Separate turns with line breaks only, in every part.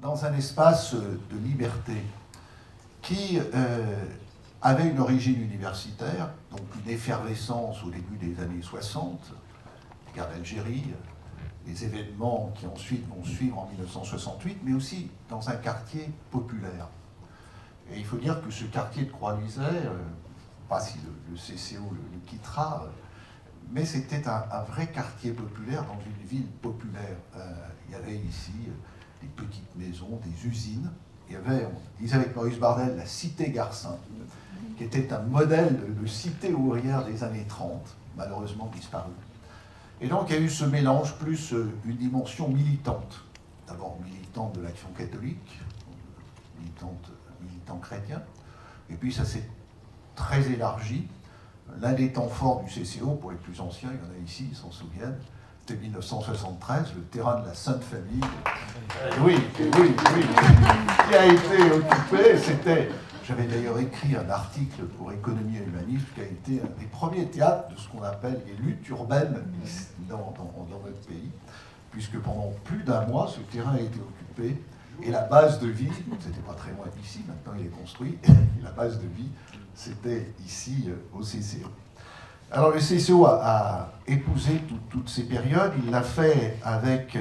Dans un espace de liberté qui avait une origine universitaire, donc une effervescence au début des années 60, la guerre d'Algérie, les événements qui ensuite vont suivre en 1968, mais aussi dans un quartier populaire. Et il faut dire que ce quartier de Croix-Luizet, pas si le CCO le quittera, mais c'était un vrai quartier populaire dans une ville populaire. Il y avait ici des petites maisons, des usines. Il y avait, on disait avec Maurice Bardel, la cité Garcin, qui était un modèle de cité ouvrière des années 30, malheureusement disparu. Et donc il y a eu ce mélange, plus une dimension militante. D'abord militante de l'Action catholique, militant chrétien, et puis ça s'est très élargi. L'un des temps forts du CCO, pour les plus anciens, il y en a ici, ils s'en souviennent, c'était 1973, le terrain de la Sainte Famille. Oui, qui a été occupé. J'avais d'ailleurs écrit un article pour Économie et Humanisme, qui a été un des premiers théâtres de ce qu'on appelle les luttes urbaines dans notre pays, puisque pendant plus d'un mois, ce terrain a été occupé, et la base de vie, c'était pas très loin d'ici, maintenant il est construit, et la base de vie, c'était ici au CCO. Alors le CCO a épousé toutes ces périodes, il l'a fait avec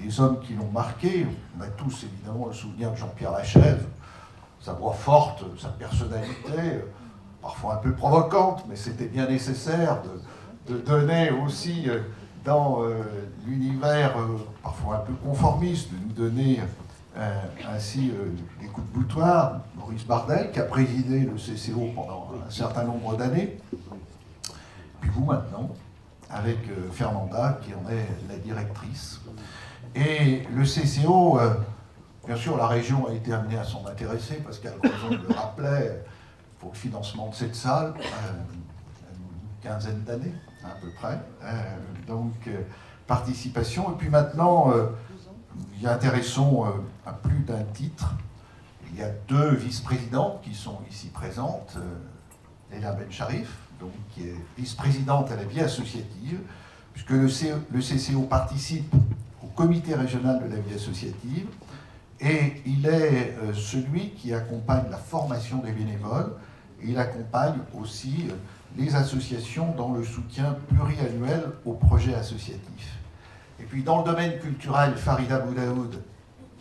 les hommes qui l'ont marqué. On a tous évidemment le souvenir de Jean-Pierre Lachaise, sa voix forte, sa personnalité, parfois un peu provocante, mais c'était bien nécessaire de donner aussi dans l'univers parfois un peu conformiste, de nous donner ainsi des coups de boutoir. Maurice Bardel, qui a présidé le CCO pendant un certain nombre d'années, puis vous maintenant, avec Fernanda, qui en est la directrice. Et le CCO, bien sûr, la région a été amenée à s'en intéresser, parce qu'Alcozon le rappelait, pour le financement de cette salle, une quinzaine d'années, à peu près. Donc, participation. Et puis maintenant, il y a intéressons à plus d'un titre. Il y a deux vice-présidentes qui sont ici présentes. Léla Ben-Sharif, donc, qui est vice-présidente à la vie associative, puisque le CCO participe au comité régional de la vie associative, et il est celui qui accompagne la formation des bénévoles, et il accompagne aussi les associations dans le soutien pluriannuel aux projets associatifs. Et puis dans le domaine culturel, Farida Boudaoud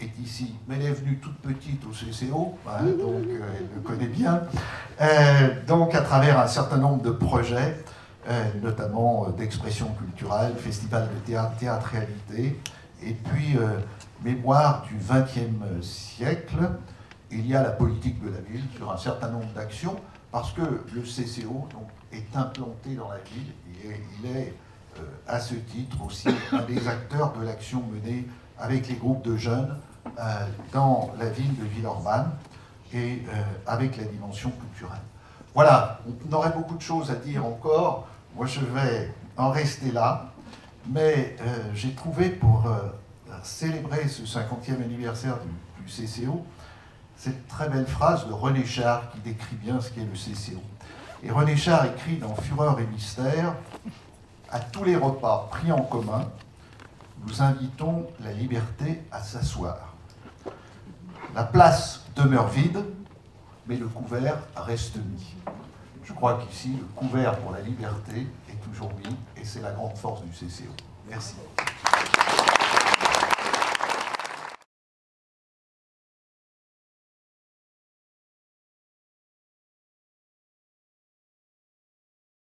est ici, mais elle est venue toute petite au CCO, hein, donc elle le connaît bien, donc à travers un certain nombre de projets, notamment d'expression culturelle, festival de théâtre, théâtralité, et puis mémoire du XXe siècle. Il y a la politique de la ville sur un certain nombre d'actions, parce que le CCO donc, est implanté dans la ville, et il est à ce titre aussi un des acteurs de l'action menée avec les groupes de jeunes dans la ville de Villeurbanne et avec la dimension culturelle. Voilà, on aurait beaucoup de choses à dire encore. Moi, je vais en rester là, mais j'ai trouvé pour célébrer ce 50e anniversaire du CCO cette très belle phrase de René Char qui décrit bien ce qu'est le CCO. Et René Char écrit dans Fureur et Mystère: à tous les repas pris en commun, nous invitons la liberté à s'asseoir. La place demeure vide, mais le couvert reste mis. Je crois qu'ici, le couvert pour la liberté est toujours mis, et c'est la grande force du CCO. Merci.